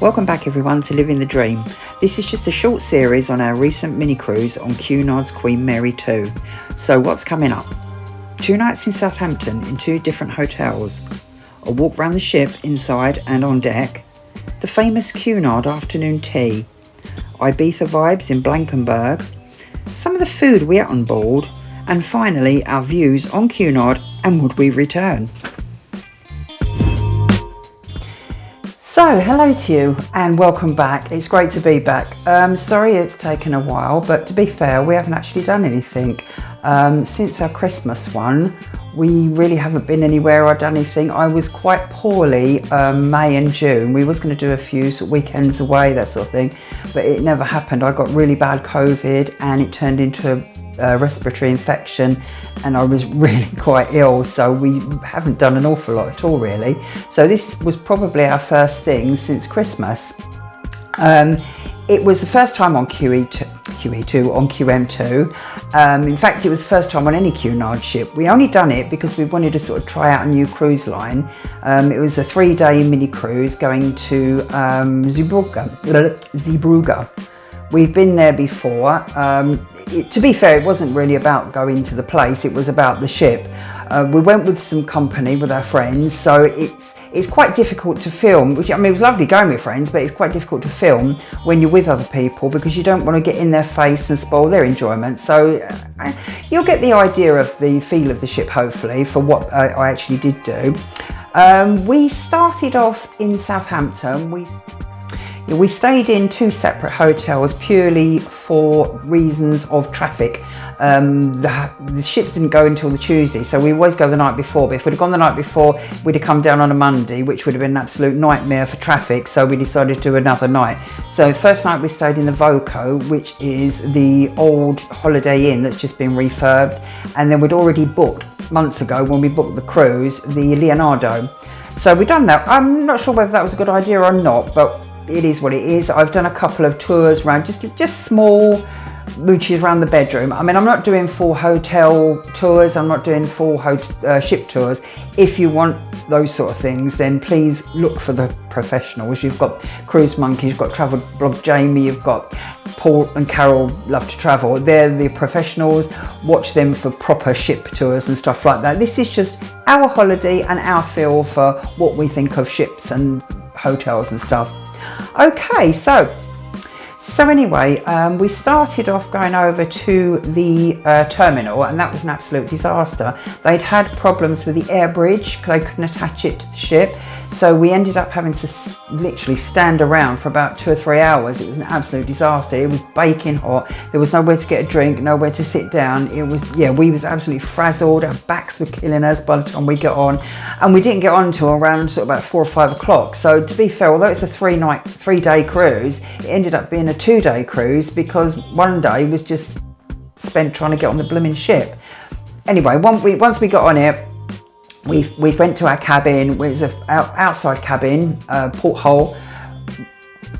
Welcome back everyone to Living the Dream. This is just a short series on our recent mini cruise on Cunard's QM2. So what's coming up? 2 nights in Southampton in 2 different hotels, a walk round the ship inside and on deck, the famous Cunard afternoon tea, Ibiza vibes in Blankenberg, some of the food we ate on board, and finally our views on Cunard and would we return. So hello to you and welcome back. It's great to be back. Sorry it's taken a while, but to be fair we haven't actually done anything since our Christmas one. We really haven't been anywhere or done anything. I was quite poorly May and June. We was going to do a few sort of weekends away, that sort of thing, but it never happened. I got really bad COVID and it turned into a respiratory infection and I was really quite ill, so we haven't done an awful lot at all really. So this was probably our first thing since Christmas. It was the first time on QM2. In fact, it was the first time on any Cunard ship. We only done it because we wanted to sort of try out a new cruise line. It was a 3-day mini cruise going to Zeebrugge. We've been there before. To be fair, it wasn't really about going to the place, it was about the ship. We went with some company with our friends, so it's quite difficult to film, which I mean it was lovely going with friends, but it's quite difficult to film when you're with other people because you don't want to get in their face and spoil their enjoyment. So you'll get the idea of the feel of the ship hopefully for what I actually did do. We started off in Southampton. We stayed in 2 separate hotels purely for reasons of traffic. The ship didn't go until the Tuesday, so we always go the night before. But if we'd have gone the night before, we'd have come down on a Monday, which would have been an absolute nightmare for traffic. So we decided to do another night. So first night we stayed in the Voco, which is the old Holiday Inn that's just been refurbed. And then we'd already booked months ago when we booked the cruise, the Leonardo. So we've done that. I'm not sure whether that was a good idea or not, but it is what it is. I've done a couple of tours around, just small mooches around the bedroom. I mean, I'm not doing full hotel tours. I'm not doing full ship tours. If you want those sort of things, then please look for the professionals. You've got Cruise Monkeys, you've got Travel Blog Jamie, you've got Paul and Carol Love to Travel. They're the professionals. Watch them for proper ship tours and stuff like that. This is just our holiday and our feel for what we think of ships and hotels and stuff. Okay, so anyway, we started off going over to the terminal, and that was an absolute disaster. They'd had problems with the air bridge, they couldn't attach it to the ship, so we ended up having to literally stand around for about 2 or 3 hours. It was an absolute disaster. It was baking hot. There was nowhere to get a drink, nowhere to sit down. It was, yeah, we was absolutely frazzled. Our backs were killing us by the time we got on, and we didn't get on till around sort of about 4 or 5 o'clock. So to be fair, although it's a 3-day cruise, it ended up being a 2-day cruise because one day was just spent trying to get on the blooming ship. Anyway, once we got on it, we went to our cabin. It was an outside cabin, porthole.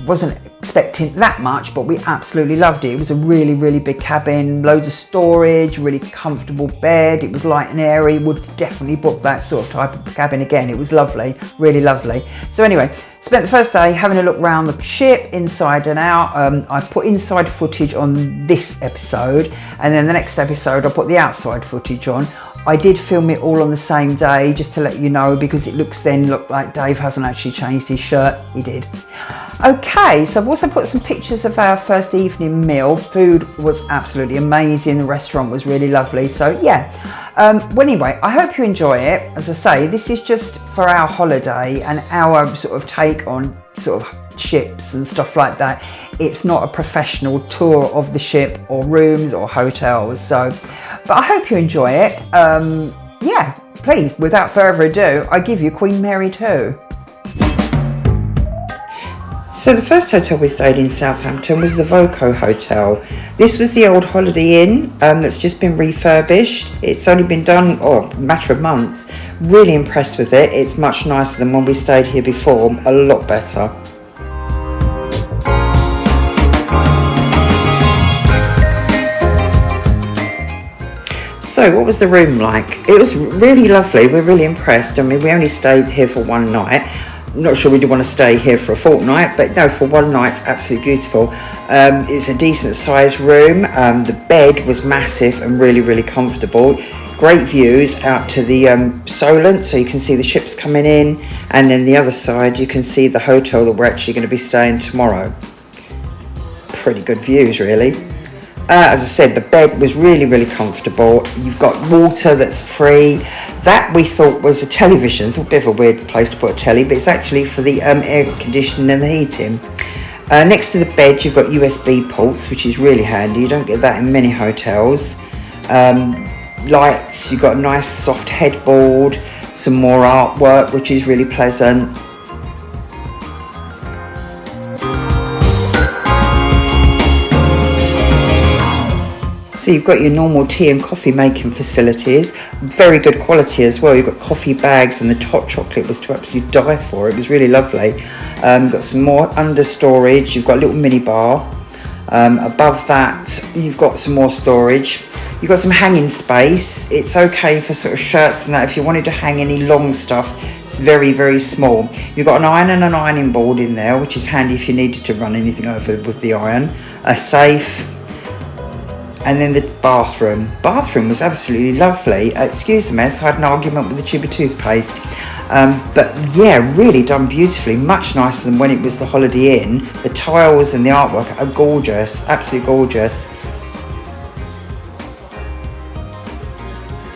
Wasn't expecting that much, but we absolutely loved it. It was a really, really big cabin, loads of storage, really comfortable bed. It was light and airy. Would definitely book that sort of type of cabin again. It was lovely, really lovely. So anyway, spent the first day having a look around the ship inside and out. I've put inside footage on this episode, and then the next episode I'll put the outside footage on. I did film it all on the same day, just to let you know, because it looked like Dave hasn't actually changed his shirt. He did. Okay, so I've also put some pictures of our first evening meal. Food was absolutely amazing. The restaurant was really lovely. So yeah. Well, anyway, I hope you enjoy it. As I say, this is just for our holiday and our sort of take on sort of ships and stuff like that. It's not a professional tour of the ship or rooms or hotels. So, but I hope you enjoy it. Yeah, please, without further ado, I give you Queen Mary 2. So the first hotel we stayed in Southampton was the Voco Hotel. This was the old Holiday Inn that's just been refurbished. It's only been done a matter of months. Really impressed with it. It's much nicer than when we stayed here before, a lot better. So what was the room like? It was really lovely. We're really impressed. I mean, we only stayed here for one night. not sure we'd want to stay here for a fortnight, but no, for one night it's absolutely beautiful. It's a decent sized room. The bed was massive and really, really comfortable. Great views out to the Solent, so you can see the ships coming in, and then the other side you can see the hotel that we're actually going to be staying tomorrow. Pretty good views, really. As I said, the bed was really, really comfortable. You've got water that's free. That we thought was a television. Thought a bit of a weird place to put a telly, but it's actually for the air conditioning and the heating. Next to the bed you've got USB ports, which is really handy. You don't get that in many hotels. Lights, you've got a nice soft headboard, some more artwork, which is really pleasant. So you've got your normal tea and coffee making facilities, very good quality as well. You've got coffee bags, and the hot chocolate was to absolutely die for. It was really lovely. You've got some more under storage. You've got a little mini bar. Above that, you've got some more storage. You've got some hanging space. It's okay for sort of shirts and that. If you wanted to hang any long stuff, it's very, very small. You've got an iron and an ironing board in there, which is handy if you needed to run anything over with the iron. A safe. And then the bathroom. Bathroom was absolutely lovely. Excuse the mess, I had an argument with the tube of toothpaste. But yeah, really done beautifully. Much nicer than when it was the Holiday Inn. The tiles and the artwork are gorgeous, absolutely gorgeous.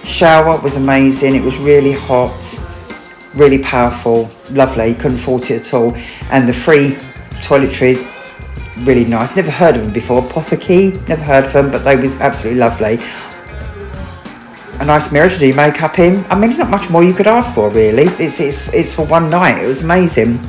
Shower was amazing. It was really hot, really powerful, lovely. Couldn't fault it at all. And the free toiletries, really nice. Never heard of them before. Apothecary, never heard of them, but they was absolutely lovely. A nice mirror to do your makeup in. I mean, there's not much more you could ask for, really. It's for one night. It was amazing.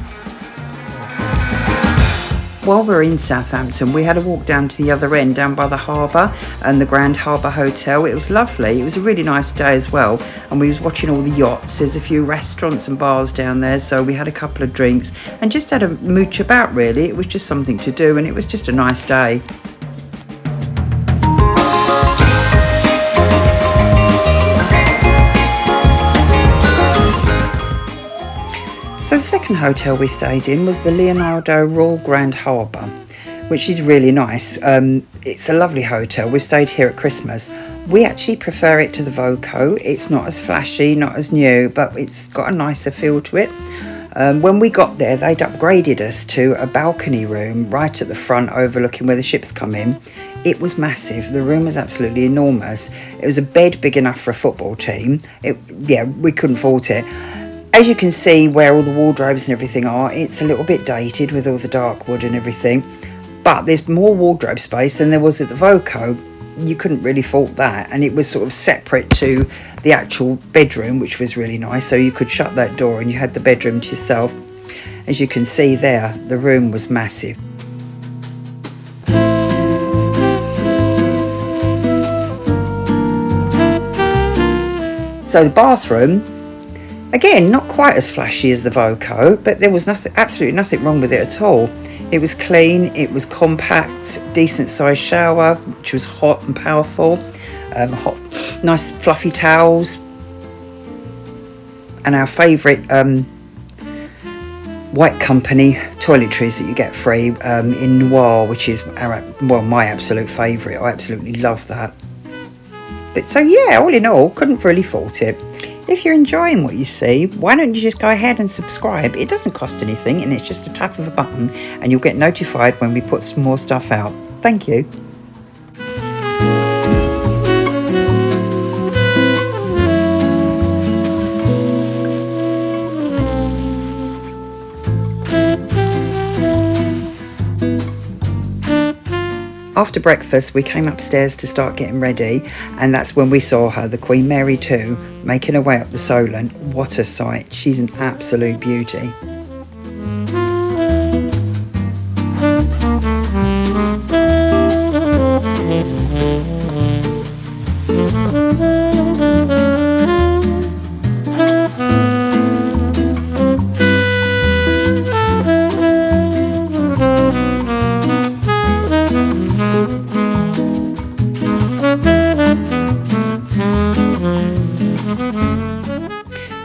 While we were in Southampton, we had a walk down to the other end, down by the harbour and the Grand Harbour Hotel. It was lovely. It was a really nice day as well, and we was watching all the yachts. There's a few restaurants and bars down there, so we had a couple of drinks and just had a mooch about, really. It was just something to do, and it was just a nice day. So the second hotel we stayed in was the Leonardo Royal Grand Harbour, which is really nice. It's a lovely hotel. We stayed here at Christmas. We actually prefer it to the Voco. It's not as flashy, not as new, but it's got a nicer feel to it. When we got there, they'd upgraded us to a balcony room right at the front overlooking where the ships come in. It was massive. The room was absolutely enormous. It was a bed big enough for a football team. Yeah, we couldn't fault it. As you can see where all the wardrobes and everything are, it's a little bit dated with all the dark wood and everything, but there's more wardrobe space than there was at the Voco. You couldn't really fault that, and it was sort of separate to the actual bedroom, which was really nice, so you could shut that door and you had the bedroom to yourself. As you can see there, the room was massive. So the bathroom, again, not quite as flashy as the Voco, but there was absolutely nothing wrong with it at all. It was clean, it was compact, decent sized shower, which was hot and powerful, nice fluffy towels, and our favourite White Company toiletries that you get free in Noir, which is my absolute favourite. I absolutely love that. But so yeah, all in all, couldn't really fault it. If you're enjoying what you see, why don't you just go ahead and subscribe? It doesn't cost anything, and it's just a tap of a button, and you'll get notified when we put some more stuff out. Thank you. After breakfast, we came upstairs to start getting ready, and that's when we saw her, the Queen Mary 2, making her way up the Solent. What a sight. She's an absolute beauty.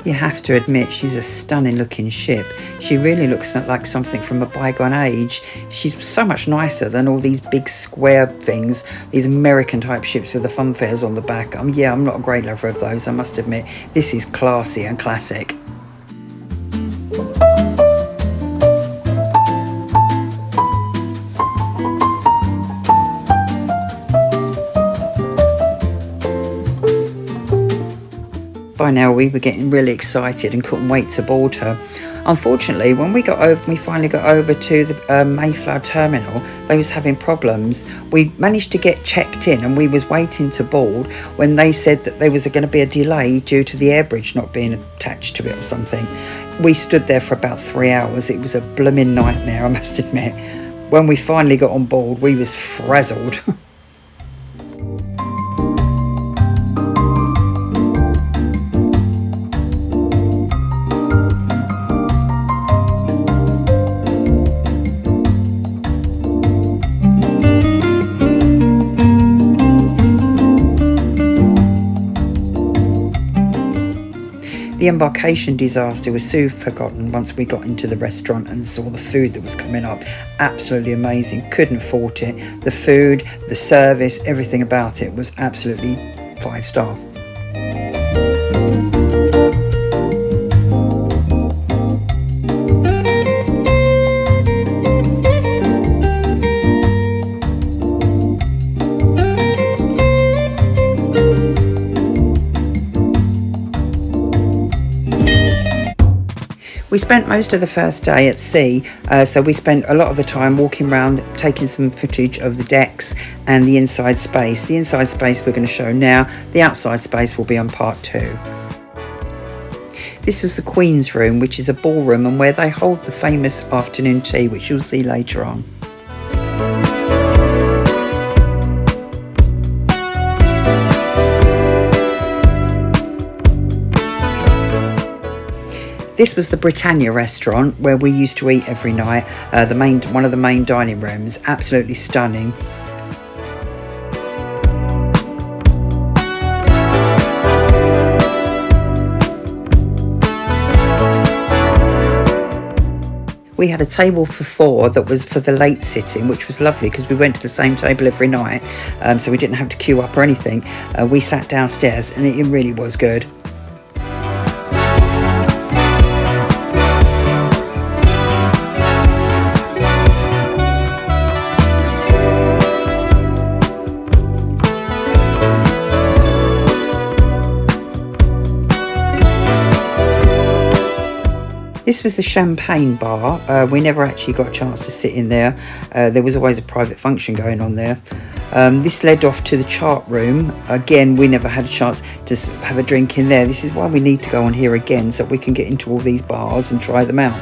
You have have to admit, she's a stunning looking ship. She really looks like something from a bygone age. She's so much nicer than all these big square things, these American type ships with the funfairs on the back. I'm not a great lover of those, I must admit. This is classy and classic. By now we were getting really excited and couldn't wait to board her. Unfortunately, when we finally got over to the Mayflower terminal, they was having problems. We managed to get checked in and we was waiting to board when they said that there was going to be a delay due to the air bridge not being attached to it or something. We stood there for about 3 hours. It was a blooming nightmare, I must admit. When we finally got on board, we was frazzled. The embarkation disaster was soon forgotten once we got into the restaurant and saw the food that was coming up. Absolutely amazing, couldn't fault it. The food, the service, everything about it was absolutely 5-star. We spent most of the first day at sea, so we spent a lot of the time walking around, taking some footage of the decks and the inside space. The inside space we're going to show now, the outside space will be on part 2. This was the Queen's Room, which is a ballroom and where they hold the famous afternoon tea, which you'll see later on. This was the Britannia restaurant where we used to eat every night, one of the main dining rooms, absolutely stunning. We had a table for 4 that was for the late sitting, which was lovely because we went to the same table every night, so we didn't have to queue up or anything. We sat downstairs and it really was good. This was the champagne bar. We never actually got a chance to sit in there. There was always a private function going on there. This led off to the chart room. Again, we never had a chance to have a drink in there. This is why we need to go on here again so we can get into all these bars and try them out.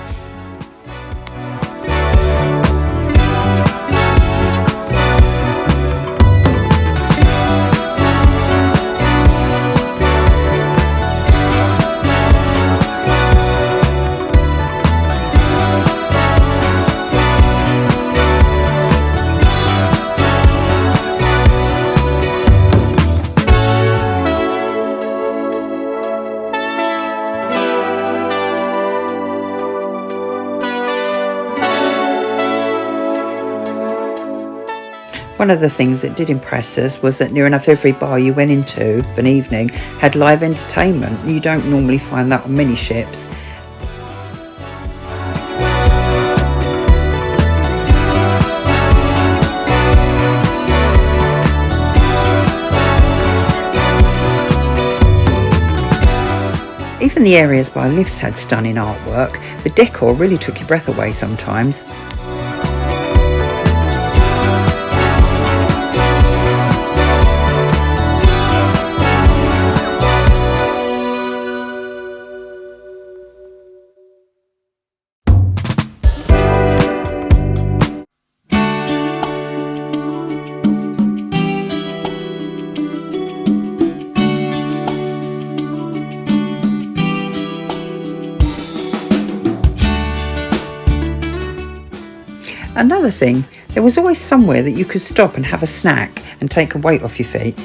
One of the things that did impress us was that near enough every bar you went into of an evening had live entertainment. You don't normally find that on many ships. Even the areas by lifts had stunning artwork. The decor really took your breath away sometimes. Another thing, there was always somewhere that you could stop and have a snack and take a weight off your feet.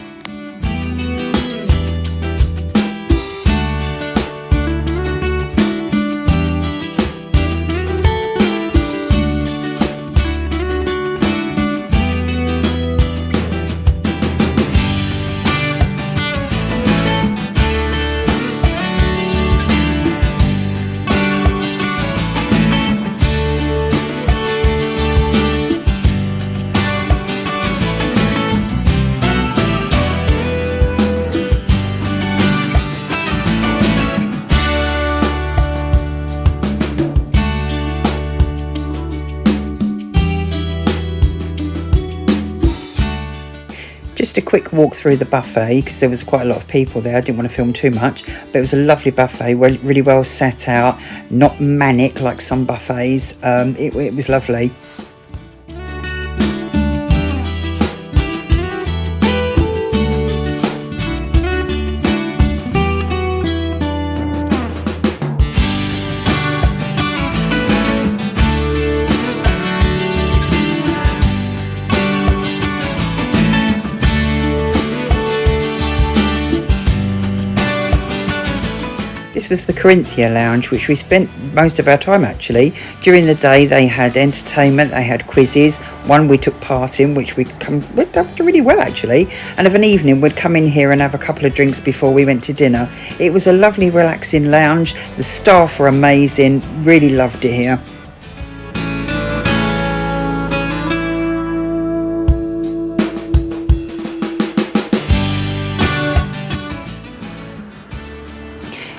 Just a quick walk through the buffet because there was quite a lot of people there. I didn't want to film too much, but it was a lovely buffet, really well set out, not manic like some buffets. It was lovely. This was the Corinthia Lounge, which we spent most of our time actually. During the day they had entertainment, they had quizzes. One we took part in, which we'd done really well actually. And of an evening we'd come in here and have a couple of drinks before we went to dinner. It was a lovely relaxing lounge. The staff were amazing, really loved it here.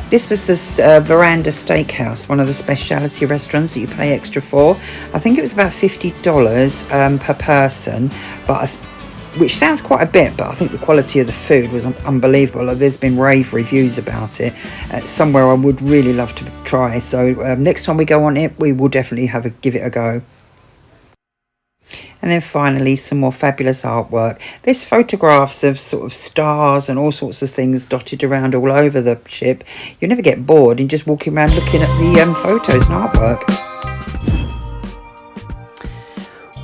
This was the Veranda Steakhouse, one of the specialty restaurants that you pay extra for. I think it was about $50 per person, which sounds quite a bit, but I think the quality of the food was unbelievable. There's been rave reviews about it. It's somewhere I would really love to try. So next time we go on it, we will definitely give it a go. And then finally, some more fabulous artwork. There's photographs of sort of stars and all sorts of things dotted around all over the ship. You'll never get bored in just walking around looking at the photos and artwork.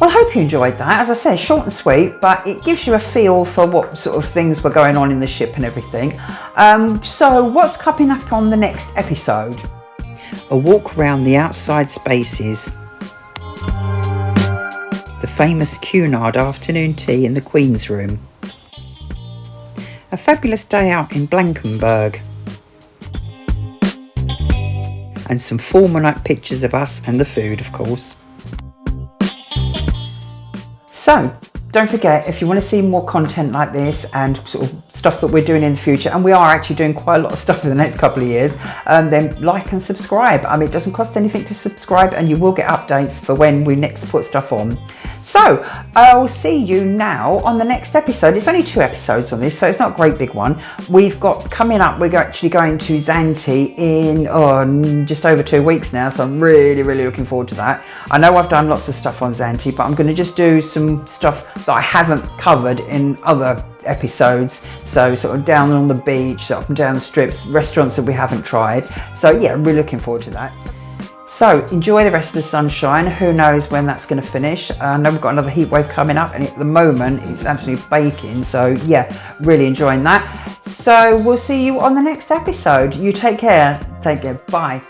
Well, I hope you enjoyed that. As I said, short and sweet, but it gives you a feel for what sort of things were going on in the ship and everything. So what's coming up on the next episode? A walk around the outside spaces. The famous Cunard afternoon tea in the Queen's Room. A fabulous day out in Blankenberg. And some formal night pictures of us and the food, of course. So, don't forget, if you want to see more content like this and sort of stuff that we're doing in the future, and we are actually doing quite a lot of stuff in the next couple of years, then like and subscribe. It doesn't cost anything to subscribe, and you will get updates for when we next put stuff on. So I'll see you now on the next episode. It's only 2 episodes on this, so it's not a great big one. We've got coming up, we're actually going to Zante in just over 2 weeks now, so I'm really looking forward to that. I know I've done lots of stuff on Zante, but I'm going to just do some stuff that I haven't covered in other episodes, so sort of down on the beach, up and down the strips, restaurants that we haven't tried. So yeah, I'm really looking forward to that. So enjoy the rest of the sunshine. Who knows when that's going to finish. I know we've got another heat wave coming up, and at the moment it's absolutely baking, so yeah, really enjoying that. So we'll see you on the next episode. You take care. Bye.